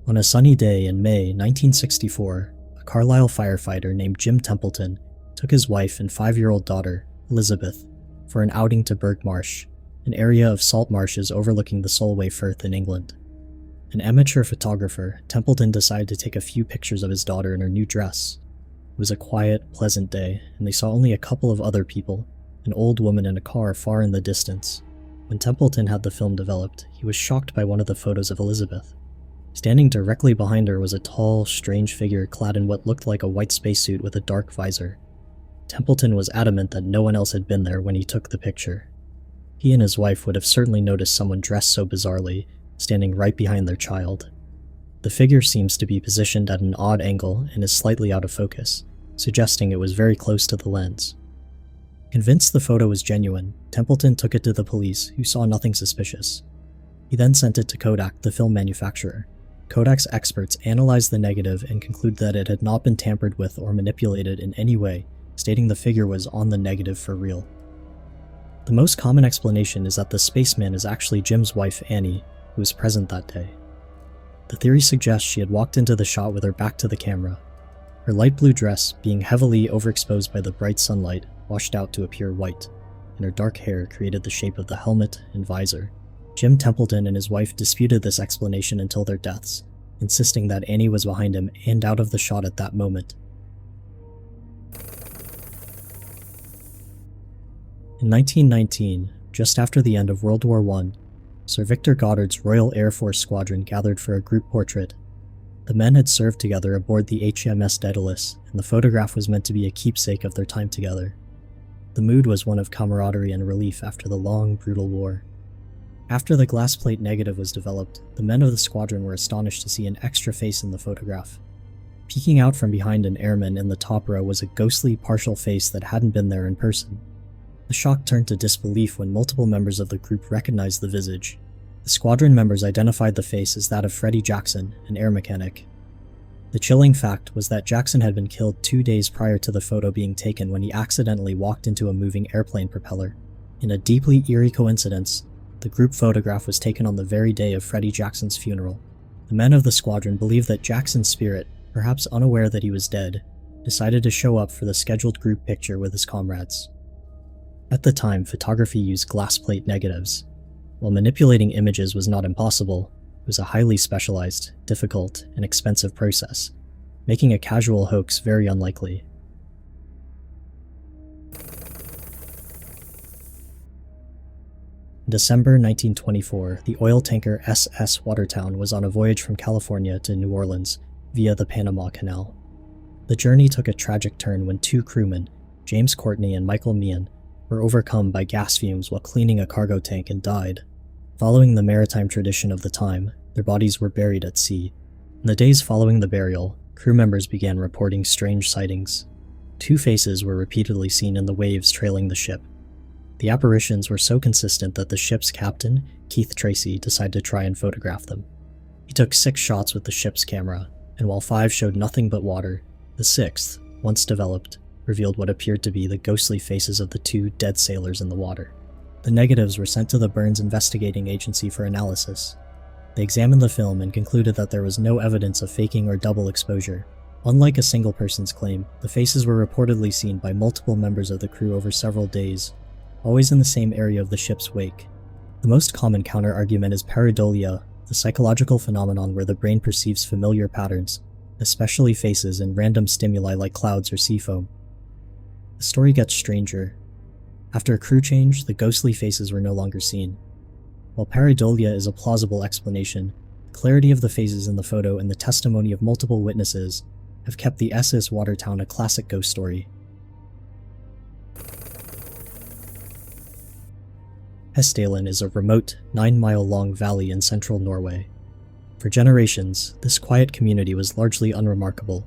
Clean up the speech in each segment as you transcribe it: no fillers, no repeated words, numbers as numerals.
On a sunny day in May 1964, a Carlisle firefighter named Jim Templeton took his wife and 5-year-old daughter, Elizabeth, for an outing to Burgh Marsh, an area of salt marshes overlooking the Solway Firth in England. An amateur photographer, Templeton decided to take a few pictures of his daughter in her new dress. It was a quiet, pleasant day, and they saw only a couple of other people, an old woman in a car far in the distance. When Templeton had the film developed, he was shocked by one of the photos of Elizabeth. Standing directly behind her was a tall, strange figure clad in what looked like a white spacesuit with a dark visor. Templeton was adamant that no one else had been there when he took the picture. He and his wife would have certainly noticed someone dressed so bizarrely, standing right behind their child. The figure seems to be positioned at an odd angle and is slightly out of focus, suggesting it was very close to the lens. Convinced the photo was genuine, Templeton took it to the police, who saw nothing suspicious. He then sent it to Kodak, the film manufacturer. Kodak's experts analyzed the negative and concluded that it had not been tampered with or manipulated in any way, stating the figure was on the negative for real. The most common explanation is that the spaceman is actually Jim's wife, Annie, who was present that day. The theory suggests she had walked into the shot with her back to the camera. Her light blue dress, being heavily overexposed by the bright sunlight, washed out to appear white, and her dark hair created the shape of the helmet and visor. Jim Templeton and his wife disputed this explanation until their deaths, insisting that Annie was behind him and out of the shot at that moment. In 1919, just after the end of World War I, Sir Victor Goddard's Royal Air Force Squadron gathered for a group portrait. The men had served together aboard the HMS Daedalus, and the photograph was meant to be a keepsake of their time together. The mood was one of camaraderie and relief after the long, brutal war. After the glass plate negative was developed, the men of the squadron were astonished to see an extra face in the photograph. Peeking out from behind an airman in the top row was a ghostly, partial face that hadn't been there in person. The shock turned to disbelief when multiple members of the group recognized the visage. The squadron members identified the face as that of Freddy Jackson, an air mechanic. The chilling fact was that Jackson had been killed 2 days prior to the photo being taken when he accidentally walked into a moving airplane propeller. In a deeply eerie coincidence, the group photograph was taken on the very day of Freddy Jackson's funeral. The men of the squadron believed that Jackson's spirit, perhaps unaware that he was dead, decided to show up for the scheduled group picture with his comrades. At the time, photography used glass plate negatives. While manipulating images was not impossible, it was a highly specialized, difficult, and expensive process, making a casual hoax very unlikely. In December 1924, the oil tanker SS Watertown was on a voyage from California to New Orleans via the Panama Canal. The journey took a tragic turn when 2 crewmen, James Courtney and Michael Meehan, were overcome by gas fumes while cleaning a cargo tank and died. Following the maritime tradition of the time, their bodies were buried at sea. In the days following the burial, crew members began reporting strange sightings. 2 faces were repeatedly seen in the waves trailing the ship. The apparitions were so consistent that the ship's captain, Keith Tracy, decided to try and photograph them. He took 6 shots with the ship's camera, and while 5 showed nothing but water, the 6th, once developed, revealed what appeared to be the ghostly faces of the 2 dead sailors in the water. The negatives were sent to the Burns Investigating Agency for analysis. They examined the film and concluded that there was no evidence of faking or double exposure. Unlike a single person's claim, the faces were reportedly seen by multiple members of the crew over several days, always in the same area of the ship's wake. The most common counter-argument is pareidolia, the psychological phenomenon where the brain perceives familiar patterns, especially faces and random stimuli like clouds or sea foam. The story gets stranger. After a crew change, the ghostly faces were no longer seen. While pareidolia is a plausible explanation, the clarity of the faces in the photo and the testimony of multiple witnesses have kept the SS Watertown a classic ghost story. Hessdalen is a remote, 9-mile-long valley in central Norway. For generations, this quiet community was largely unremarkable.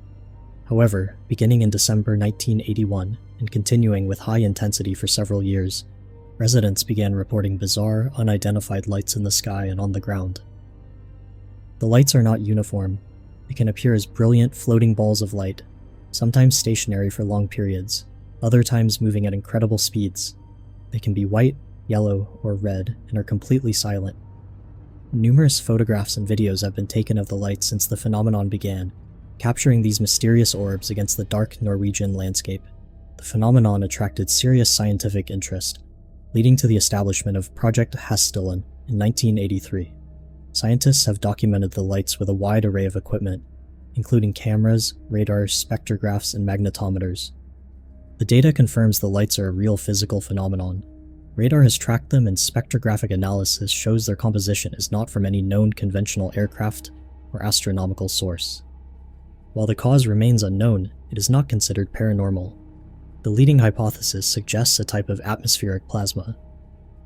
However, beginning in December 1981, and continuing with high intensity for several years, residents began reporting bizarre, unidentified lights in the sky and on the ground. The lights are not uniform. They can appear as brilliant, floating balls of light, sometimes stationary for long periods, other times moving at incredible speeds. They can be white, yellow, or red, and are completely silent. Numerous photographs and videos have been taken of the lights since the phenomenon began, capturing these mysterious orbs against the dark Norwegian landscape. The phenomenon attracted serious scientific interest, leading to the establishment of Project Hessdalen in 1983. Scientists have documented the lights with a wide array of equipment, including cameras, radars, spectrographs, and magnetometers. The data confirms the lights are a real physical phenomenon. Radar has tracked them, and spectrographic analysis shows their composition is not from any known conventional aircraft or astronomical source. While the cause remains unknown, it is not considered paranormal. The leading hypothesis suggests a type of atmospheric plasma.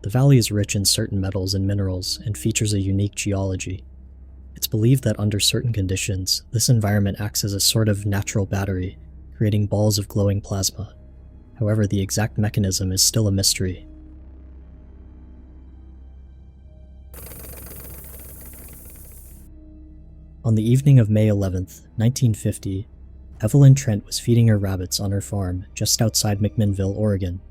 The valley is rich in certain metals and minerals and features a unique geology. It's believed that under certain conditions, this environment acts as a sort of natural battery, creating balls of glowing plasma. However, the exact mechanism is still a mystery. On the evening of May 11th, 1950, Evelyn Trent was feeding her rabbits on her farm just outside McMinnville, Oregon.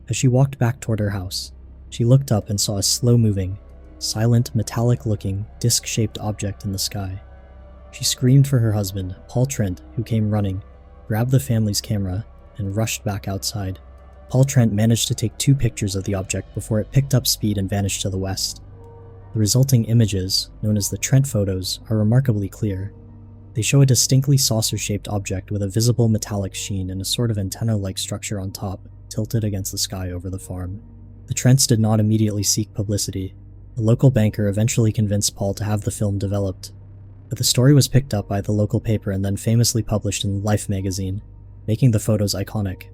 As she walked back toward her house, she looked up and saw a slow-moving, silent, metallic-looking, disc-shaped object in the sky. She screamed for her husband, Paul Trent, who came running, grabbed the family's camera, and rushed back outside. Paul Trent managed to take 2 pictures of the object before it picked up speed and vanished to the west. The resulting images, known as the Trent photos, are remarkably clear. They show a distinctly saucer-shaped object with a visible metallic sheen and a sort of antenna-like structure on top, tilted against the sky over the farm. The Trents did not immediately seek publicity. A local banker eventually convinced Paul to have the film developed, but the story was picked up by the local paper and then famously published in Life magazine, making the photos iconic.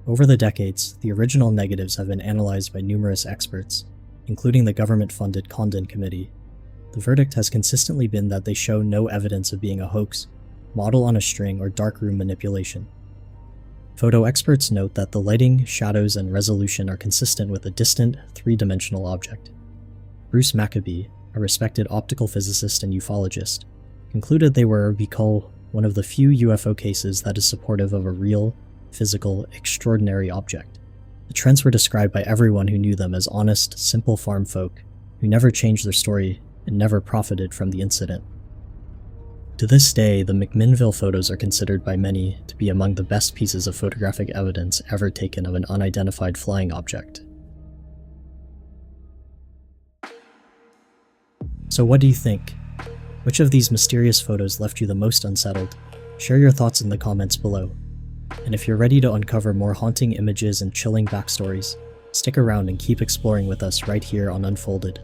Over the decades, the original negatives have been analyzed by numerous experts, including the government-funded Condon Committee. The verdict has consistently been that they show no evidence of being a hoax, model on a string, or darkroom manipulation. Photo experts note that the lighting, shadows, and resolution are consistent with a distant, 3-dimensional object. Bruce Maccabee, a respected optical physicist and ufologist, concluded they were, we call, one of the few UFO cases that is supportive of a real, physical, extraordinary object. The Trents were described by everyone who knew them as honest, simple farm folk, who never changed their story and never profited from the incident. To this day, the McMinnville photos are considered by many to be among the best pieces of photographic evidence ever taken of an unidentified flying object. So what do you think? Which of these mysterious photos left you the most unsettled? Share your thoughts in the comments below. And if you're ready to uncover more haunting images and chilling backstories, stick around and keep exploring with us right here on Unfolded.